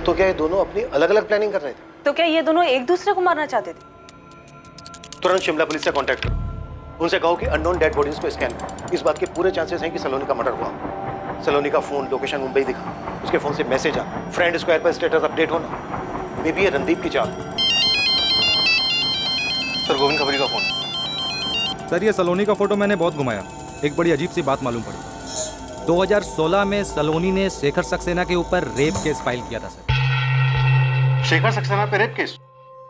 Speaker 10: तो क्या ये दोनों अपनी अलग अलग प्लानिंग कर रहे थे?
Speaker 5: तो क्या ये दोनों एक दूसरे को मारना चाहते थे?
Speaker 10: तुरंत शिमला पुलिस से कांटेक्ट करो, उनसे कहो कि अननोन डेड बॉडीज को स्कैन करो। इस बात के पूरे चांसेस हैं कि सलोनी का मर्डर हुआ। सलोनी का फोन लोकेशन मुंबई दिखा, उसके फोन से मैसेज आ, फ्रेंड स्क्वायर पर स्टेटस अपडेट होना, मे बी ये रणदीप की चाल।
Speaker 9: सर गोविंद खबरी का फोन।
Speaker 15: सर ये सलोनी का फोटो मैंने बहुत घुमाया, एक बड़ी अजीब सी बात मालूम पड़ी। 2016 में सलोनी ने शेखर सक्सेना के ऊपर रेप केस फाइल किया था सर।
Speaker 9: शेखर सक्सेना पे रेप केस?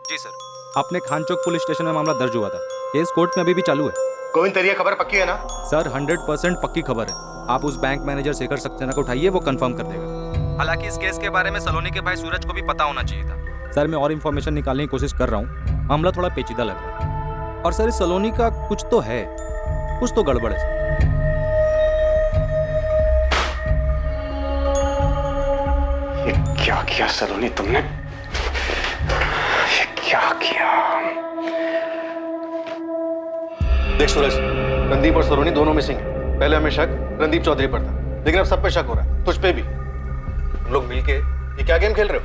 Speaker 15: जी सर, अपने खान चौक पुलिस स्टेशन में मामला दर्ज हुआ था। केस कोर्ट में अभी भी चालू है।
Speaker 10: गोविंद तेरी खबर पक्की है ना?
Speaker 15: सर 100% पक्की खबर है। आप उस बैंक मैनेजर शेखर सक्सेना को उठाइए, वो कंफर्म कर देगा। हालांकि इस केस के बारे में सलोनी के भाई सूरज को भी पता होना चाहिए था। सर मैं और इन्फॉर्मेशन निकालने की कोशिश कर रहा हूँ, मामला थोड़ा पेचीदा लग रहा है। और सर इस सलोनी का कुछ तो है, कुछ तो गड़बड़ है सर।
Speaker 12: ये क्या किया सलोनी तुमने? क्या किया? देख सूरज, रणदीप और सलोनी दोनों मिसिंग है। पहले हमें शक रणदीप चौधरी पर था, लेकिन अब सब पे शक हो रहा है, तुझ पे भी। हम लोग मिलके ये क्या गेम खेल रहे हो?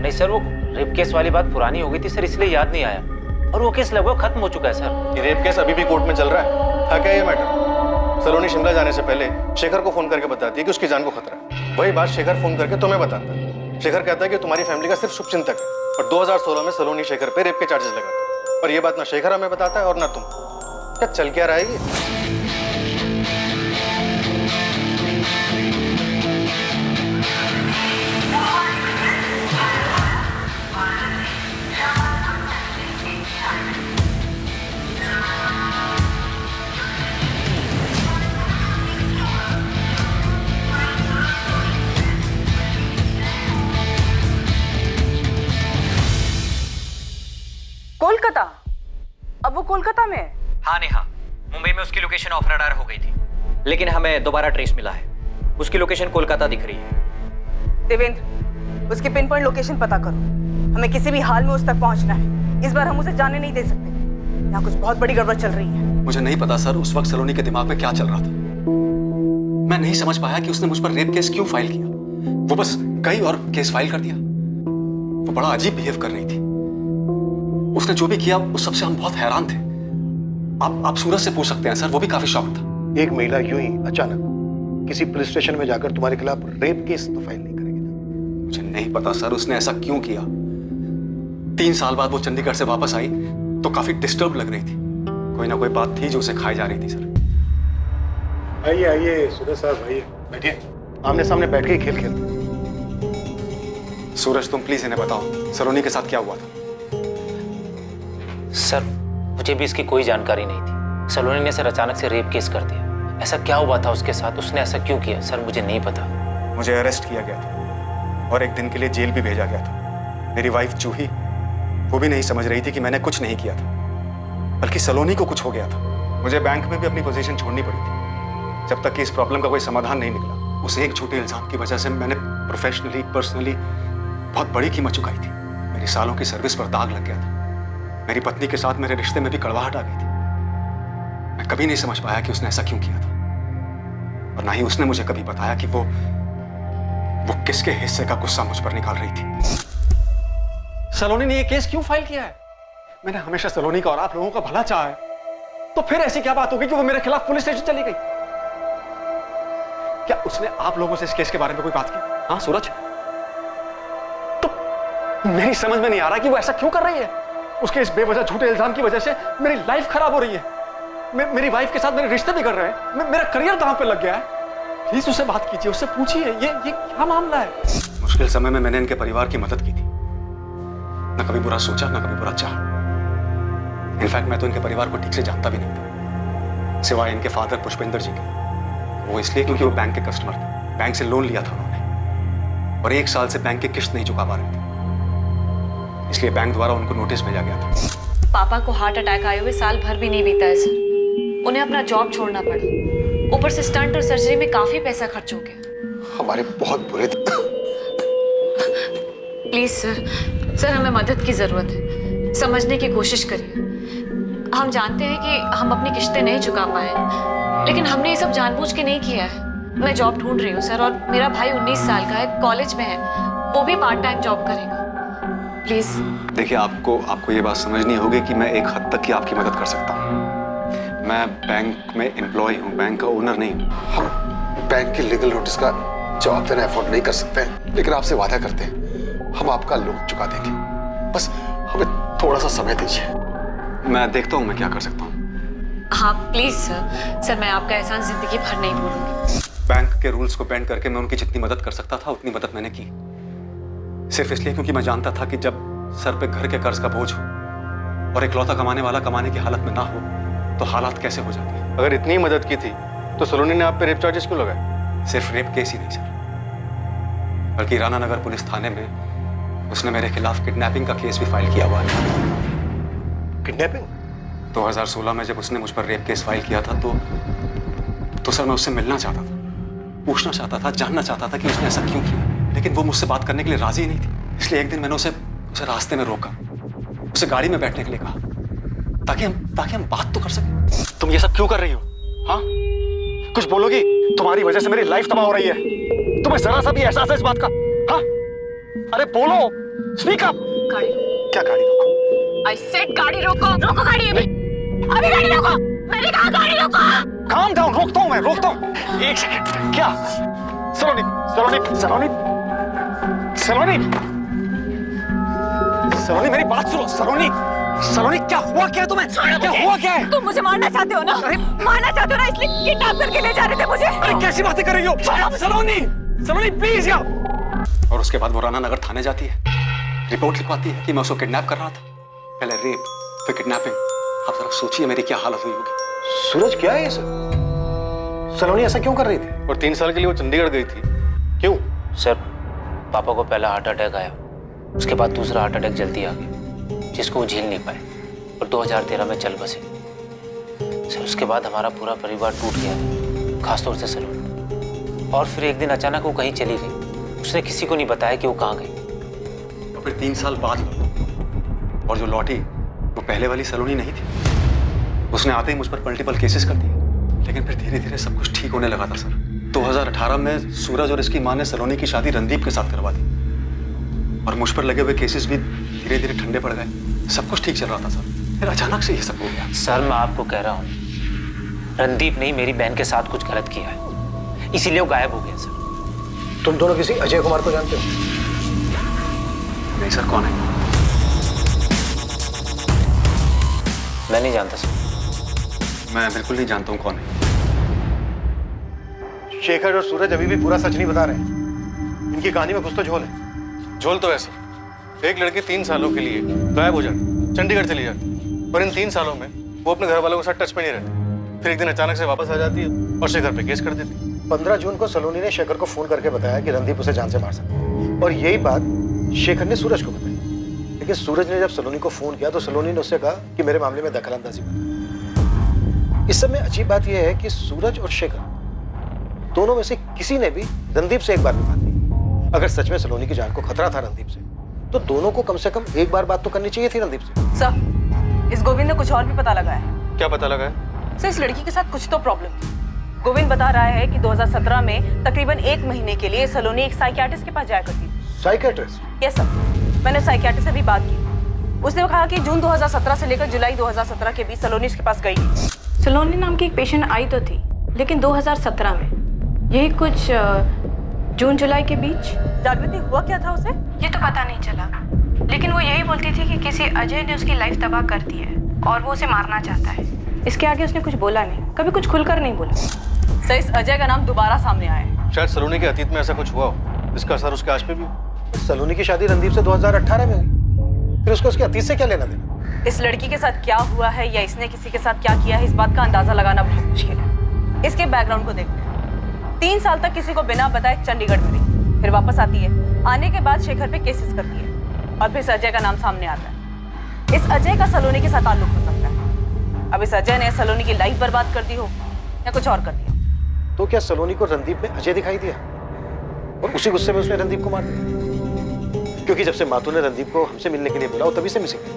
Speaker 6: नहीं सर, वो रेप केस वाली बात पुरानी हो गई थी सर, इसलिए याद नहीं आया। और वो केस लगभग खत्म हो चुका है सर।
Speaker 12: ये रेप केस अभी भी कोर्ट में चल रहा है। था क्या ये मैटर? सलोनी शिमला जाने से पहले शेखर को फोन करके बताती है कि उसकी जान को खतरा है। वही बात शेखर फोन करके तुम्हें बताता है। शेखर कहता है कि तुम्हारी फैमिली का सिर्फ शुभचिंतक है, और 2016 में सलोनी शेखर पे रेप के चार्जेस लगाता है। और ये बात ना शेखर हमें बताता है और ना तुम। क्या चल क्या रहा है ये?
Speaker 5: कोलकाता? अब वो कोलकाता में है?
Speaker 16: हाँ नेहा, मुंबई में उसकी लोकेशन ऑफ रडार हो गई थी, लेकिन हमें दोबारा ट्रेस मिला है। उसकी लोकेशन कोलकाता दिख रही है।
Speaker 5: देवेंद्र, उसकी पिन पॉइंट लोकेशन पता करो। हमें किसी भी हाल में उस तक पहुंचना है। इस बार हम उसे जाने नहीं दे सकते। यहाँ कुछ बहुत बड़ी गड़बड़ चल रही है।
Speaker 12: मुझे नहीं पता सर उस वक्त सलोनी के दिमाग में क्या चल रहा था। मैं नहीं समझ पाया कि उसने मुझ पर रेप केस क्यों फाइल किया। वो बस गई और केस फाइल कर दिया। वो बड़ा अजीब बिहेव कर रही थी। उसने जो भी किया उस सबसे हम बहुत हैरान थे। आप सूरज से पूछ सकते हैं सर, वो भी काफी शॉक था।
Speaker 10: एक महिला यूं ही अचानक किसी पुलिस स्टेशन में जाकर तुम्हारे खिलाफ रेप केस तो फाइल नहीं करेगी ना?
Speaker 12: मुझे नहीं पता सर उसने ऐसा क्यों किया। 3 साल बाद वो चंडीगढ़ से वापस आई तो काफी डिस्टर्ब लग रही थी। कोई ना कोई बात थी जो उसे खाई जा रही थी सर।
Speaker 10: आइए आइए सूरज साहब, आइए बैठिए। आमने सामने बैठ के खेल खेलते।
Speaker 12: सूरज तुम प्लीज इन्हें बताओ सलोनी के साथ क्या हुआ था।
Speaker 6: सर मुझे भी इसकी कोई जानकारी नहीं थी। सलोनी ने सर अचानक से रेप केस कर दिया। ऐसा क्या हुआ था उसके साथ, उसने ऐसा क्यों किया सर, मुझे नहीं पता।
Speaker 12: मुझे अरेस्ट किया गया था और एक दिन के लिए जेल भी भेजा गया था। मेरी वाइफ जूही, वो भी नहीं समझ रही थी कि मैंने कुछ नहीं किया था, बल्कि सलोनी को कुछ हो गया था। मुझे बैंक में भी अपनी पोजीशन छोड़नी पड़ी थी जब तक कि इस प्रॉब्लम का कोई समाधान नहीं निकला। उस एक झूठे इल्जाम की वजह से मैंने प्रोफेशनली पर्सनली बहुत बड़ी कीमत चुकाई थी। मेरी सालों की सर्विस पर दाग लग गया था। मेरी पत्नी के साथ मेरे रिश्ते में भी कड़वाहट आ गई थी। मैं कभी नहीं समझ पाया कि उसने ऐसा क्यों किया था, और ना ही उसने मुझे कभी बताया कि वो किसके हिस्से का गुस्सा मुझ पर निकाल रही थी। सलोनी ने ये केस क्यों फाइल किया है? मैंने हमेशा सलोनी का और आप लोगों का भला चाहा है, तो फिर ऐसी क्या बात होगी कि वो मेरे खिलाफ पुलिस स्टेशन चली गई? क्या उसने आप लोगों से इस केस के बारे में कोई बात की? हाँ सूरज, तो मेरी समझ में नहीं आ रहा कि वो ऐसा क्यों कर रही है। उसके इस बेवजह झूठे इल्जाम की वजह से मेरी लाइफ खराब हो रही है। मेरी वाइफ के साथ मेरे रिश्ते बिगड़ रहे हैं। मेरा करियर कहां पे लग गया है। प्लीज उससे बात कीजिए, उससे पूछिए ये क्या मामला है। मुश्किल समय में मैंने इनके परिवार की मदद की थी। ना कभी बुरा सोचा, ना कभी बुरा चाहा। इनफैक्ट मैं तो इनके परिवार को ठीक से जानता भी नहीं था, सिवाय इनके फादर पुष्पेंद्र जी के। वो इसलिए क्योंकि वो बैंक के कस्टमर थे। बैंक से लोन लिया था उन्होंने और 1 साल से बैंक की किस्त नहीं चुका पा रहे थे, इसलिए बैंक द्वारा उनको नोटिस भेजा गया था।
Speaker 8: पापा को हार्ट अटैक आए हुए साल भर भी नहीं बीता है सर। उन्हें अपना जॉब छोड़ना पड़ा। ऊपर से स्टंट और सर्जरी में काफी पैसा खर्च हो गया।
Speaker 10: हमारे बहुत बुरे
Speaker 8: प्लीज सर हमें मदद की जरूरत है। समझने की कोशिश करिए। हम जानते हैं कि हम अपनी किस्तें नहीं चुका पाए, लेकिन हमने ये सब जानबूझ के नहीं किया है। मैं जॉब ढूंढ रही हूँ सर, और मेरा भाई 19 साल का है, कॉलेज में है। वो भी पार्ट टाइम जॉब करेगा। प्लीज
Speaker 12: देखिए, आपको ये बात समझनी होगी कि मैं एक हद तक की आपकी मदद कर सकता हूँ। मैं बैंक में एम्प्लॉय हूँ, बैंक का ओनर नहीं हूँ।
Speaker 10: हम बैंक की लीगल नोटिस का जवाब देना अफोर्ड नहीं कर सकते हैं, लेकिन आपसे वादा करते हैं हम आपका लोन चुका देंगे। बस हमें थोड़ा सा समय दीजिए।
Speaker 12: मैं देखता हूँ मैं क्या कर सकता हूँ।
Speaker 8: हाँ प्लीज सर मैं आपका एहसान जिंदगी भर नहीं भूलूंगी।
Speaker 12: बैंक के रूल्स को बेंड करके मैं उनकी जितनी मदद कर सकता था उतनी मदद मैंने की, सिर्फ इसलिए क्योंकि मैं जानता था कि जब सर पे घर के कर्ज का बोझ हो और इकलौता कमाने वाला कमाने की हालत में ना हो तो हालात कैसे हो जाते हैं। अगर इतनी मदद की थी तो सलोनी ने आप पे रेप चार्जेस क्यों लगाए? सिर्फ रेप केस ही नहीं सर, बल्कि राणा नगर पुलिस थाने में उसने मेरे खिलाफ किडनैपिंग का केस भी फाइल किया हुआ है।
Speaker 10: किडनैपिंग?
Speaker 12: 2016 में जब उसने मुझ पर रेप केस फाइल किया था तो सर मैं उससे मिलना चाहता था, पूछना चाहता था, जानना चाहता था कि उसने ऐसा क्यों किया, लेकिन वो मुझसे बात करने के लिए राजी ही नहीं थी। इसलिए एक दिन मैंने उसे रास्ते में रोका उसे गाड़ी में बैठने के लिए कहा, ताकि हम बात तो कर सकें। तुम ये सब क्यों कर रही हो? हाँ, कुछ बोलोगी? तुम्हारी वजह से मेरी लाइफ तबाह हो रही है। तुम्हें जरा सा भी एहसास है इस बात का? हाँ, अरे बोलो, स्पीक अप।
Speaker 8: गाड़ी
Speaker 12: क्या गाड़ी रोको?
Speaker 8: I said गाड़ी रोको। रोको गाड़ी अभी गाड़ी रोको। मैंने कहा गाड़ी रोको।
Speaker 12: काम डाउन, रोकता हूं मैं, रोकता हूं। एक सेकंड। क्या? सलोनी मेरी बात सुनो। सलोनी क्या हुआ? क्या तुम्हें? क्या हुआ? क्या है?
Speaker 11: तुम मुझे मारना चाहते हो ना? मारना चाहते हो ना, इसलिए किडनैप करके ले जा रहे थे मुझे।
Speaker 12: अरे कैसी बातें कर रही हो? सलोनी प्लीज यार। और उसके बाद वो राना नगर थाने जाती है, रिपोर्ट लिखवाती है कि मैं उसको किडनैप कर रहा था। पहले रेप, फिर किडनैपिंग। आप जरा सोचिए मेरी क्या हालत हुई होगी।
Speaker 10: सूरज क्या है ये सब? सलोनी ऐसा क्यों कर रही थी?
Speaker 9: और 3 साल के लिए वो चंडीगढ़ गई थी, क्यों?
Speaker 6: सर, पापा को पहला हार्ट अटैक आया, उसके बाद दूसरा हार्ट अटैक जल्दी आ गया, जिसको वो झेल नहीं पाए और 2013 में चल बसे। सर, उसके बाद हमारा पूरा परिवार टूट गया, खासतौर से सलोनी। और फिर एक दिन अचानक वो कहीं चली गई, उसने किसी को नहीं बताया कि वो कहाँ गई।
Speaker 12: और फिर 3 साल बाद लौटी, और जो लौटी वो पहले वाली सलोनी नहीं थी। उसने आते ही मुझ पर मल्टीपल केसेस कर दिए, लेकिन फिर धीरे धीरे सब कुछ ठीक होने लगा था सर। 2018 में सूरज और इसकी मां ने सलोनी की शादी रणदीप के साथ करवा दी, और मुझ पर लगे हुए केसेस भी धीरे धीरे ठंडे पड़ गए। सब कुछ ठीक चल रहा था सर, फिर अचानक से ये सब हो गया।
Speaker 6: सर, मैं आपको कह रहा हूँ, रणदीप ने मेरी बहन के साथ कुछ गलत किया है, इसीलिए वो गायब हो गया। सर,
Speaker 10: तुम दोनों किसी अजय कुमार को जानते हो?
Speaker 12: नहीं सर, कौन है?
Speaker 6: मैं नहीं जानता सर।
Speaker 12: मैं बिल्कुल नहीं जानता हूँ कौन है।
Speaker 10: शेखर और सूरज अभी भी पूरा सच नहीं बता रहे हैं। इनकी कहानी में कुछ तो झोल है।
Speaker 9: झोल तो ऐसा, एक लड़की 3 सालों के लिए गायब हो जाती, चंडीगढ़ चली जाती, और इन 3 सालों में वो अपने घर वालों के साथ टच में नहीं रहती। फिर एक दिन अचानक से वापस आ जाती है और शेखर पे केस कर देती।
Speaker 10: 15 जून को सलोनी ने शेखर को फोन करके बताया कि रणदीप उसे जान से मार सकता है, और यही बात शेखर ने सूरज को बताई। लेकिन सूरज ने जब सलोनी को फोन किया तो सलोनी ने उससे कहा कि मेरे मामले में दखलंदाजी मत। इस सब में अजीब बात यह है कि सूरज और शेखर दोनों में से किसी ने भी रणदीप से एक बार भी बात नहीं। अगर सच में सलोनी की जान को खतरा था रणदीप से, तो दोनों को कम से कम एक बार बात तो करनी चाहिए थी रणदीप से।
Speaker 5: सर, इस गोविंद ने कुछ और भी पता लगा है।
Speaker 9: क्या पता लगा है?
Speaker 5: सर, इस लड़की के साथ कुछ तो प्रॉब्लम थी। गोविंद बता रहा है कि 2017 में तकरीबन 1 महीने के लिए सलोनी एक साइकियाट्रिस्ट के पास जाया करती थी।
Speaker 10: साइकियाट्रिस्ट?
Speaker 5: यस सर, मैंने साइकियाट्रिस्ट से भी बात की। उसने कहा कि जून 2017 से लेकर जुलाई 2017 के बीच सलोनी इसके पास गई।
Speaker 14: सलोनी नाम की एक पेशेंट आई तो थी, लेकिन 2017 में, यही कुछ जून जुलाई के बीच।
Speaker 5: जागृति, हुआ क्या था उसे?
Speaker 14: ये तो पता नहीं चला, लेकिन वो यही बोलती थी कि किसी अजय ने उसकी लाइफ तबाह कर दी है और वो उसे मारना चाहता है। इसके आगे उसने कुछ बोला नहीं, कभी कुछ खुलकर नहीं बोला।
Speaker 5: सर, इस अजय का नाम दोबारा सामने आया है।
Speaker 9: शायद सलोनी के अतीत में ऐसा कुछ हुआ हो, इसका असर उसके आज पे भी हो।
Speaker 10: सलोनी की शादी रणदीप से 2018 में हुई, फिर उसको उसके अतीत से क्या लेना देना?
Speaker 5: इस लड़की के साथ क्या हुआ है या इसने किसी के साथ क्या किया है, इस बात का अंदाजा लगाना बहुत मुश्किल है। इसके बैकग्राउंड को देखते हैं। 3 साल तक किसी को बिना बताए चंडीगढ़ में रही, फिर वापस आती है, आने के बाद शेखर पे केसेस करती है, और फिर अजय का नाम सामने आता है। इस अजय का सलोनी के साथ ताल्लुक हो सकता है। अब इस अजय ने सलोनी की लाइफ बर्बाद कर दी हो या कुछ और कर दिया।
Speaker 10: तो क्या सलोनी को रणदीप में अजय दिखाई दिया और उसी गुस्से में उसने रणदीप को मार दिया? क्योंकि जब से मातू ने रणदीप को हमसे मिलने के लिए बोला, वो तभी से मिसिंग है।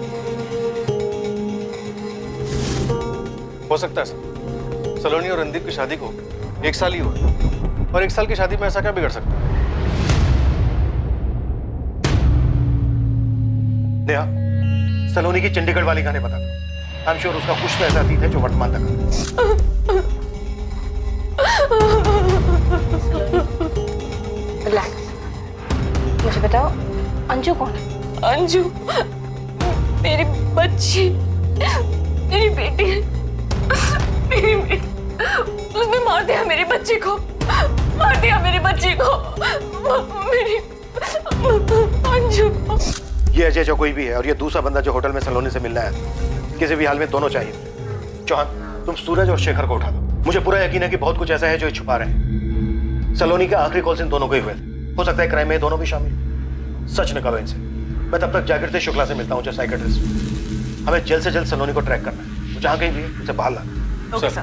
Speaker 9: हो सकता है सर, सलोनी और रणदीप की शादी को 1 साल ही हुआ, और 1 साल की शादी में ऐसा क्या बिगड़ सकता है?
Speaker 10: नेहा, सलोनी की चंडीगढ़ वाली कहानी बता दो। आई एम श्योर उसका कुछ तो ऐसा अतीत है जो वर्तमान तक।
Speaker 14: रिलैक्स। मुझे बताओ, अंजू कौन है?
Speaker 11: अंजू मेरी बच्ची, मेरी बेटी, मेरी बेटी। उसने मार दिया मेरी बच्ची को, मार दिया मेरी बच्ची को, मेरी अंजू।
Speaker 10: ये अजय जो कोई भी है और ये दूसरा बंदा जो होटल में सलोनी से मिलना है, किसी भी हाल में दोनों चाहिए। चौहान, तुम सूरज और शेखर को उठा दो। मुझे पूरा यकीन है कि बहुत कुछ ऐसा है जो ये छुपा रहे हैं। सलोनी के आखिरी कॉल्स इन दोनों को ही हुए थे। हो सकता है क्राइम में दोनों भी शामिल। सच न करो इनसे। मैं तब तक जागृति शुक्ला से मिलता हूँ, जो साइकियाट्रिस्ट। हमें जल्द से जल्द सलोनी को ट्रैक करना है। वो जहाँ कहीं भी है उसे बाहर लाना।
Speaker 5: Okay sir.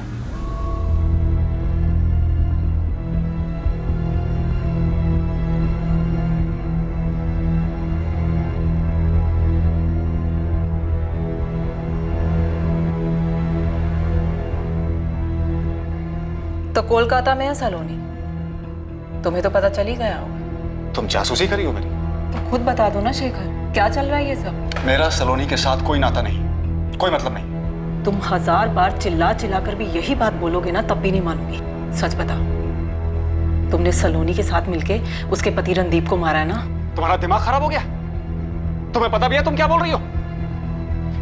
Speaker 5: तो कोलकाता में है सलोनी, तुम्हें तो पता चल ही गया होगा।
Speaker 12: तुम जासूसी करी हो मेरी?
Speaker 5: तो खुद बता दो ना शेखर, क्या चल रहा है ये सब?
Speaker 12: मेरा सलोनी के साथ कोई नाता नहीं, कोई मतलब नहीं।
Speaker 5: तुम 1000 बार चिल्ला चिल्ला कर भी यही बात बोलोगे ना, तब भी नहीं मानूंगी। सच बताओ, तुमने सलोनी के साथ मिलके उसके पति रणदीप को मारा है ना?
Speaker 12: तुम्हारा दिमाग खराब हो गया? तुम्हें पता भी है तुम क्या बोल रही हो?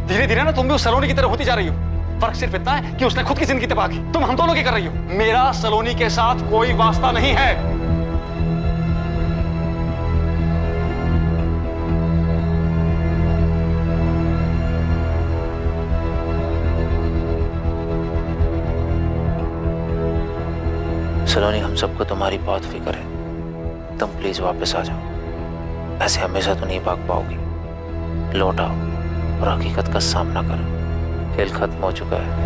Speaker 12: धीरे धीरे ना तुम भी उस सलोनी की तरह होती जा रही हो। फर्क सिर्फ इतना है कि उसने खुद की जिंदगी तबाह की, तुम हम दोनों की कर रही हो। मेरा सलोनी के साथ कोई वास्ता नहीं है।
Speaker 6: सलोनी, हम सबको तुम्हारी बहुत फिक्र है। तुम प्लीज वापस आ जाओ। ऐसे हमेशा तो नहीं भाग पाओगी। लौट आओ और हकीकत का सामना करो। खेल खत्म हो चुका है।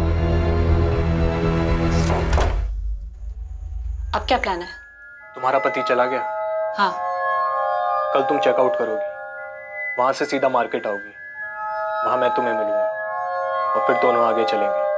Speaker 8: अब क्या प्लान है?
Speaker 9: तुम्हारा पति चला गया,
Speaker 8: हाँ।
Speaker 9: कल तुम चेकआउट करोगी, वहां से सीधा मार्केट आओगी, वहां मैं तुम्हें मिलूंगा और फिर दोनों आगे चलेंगे।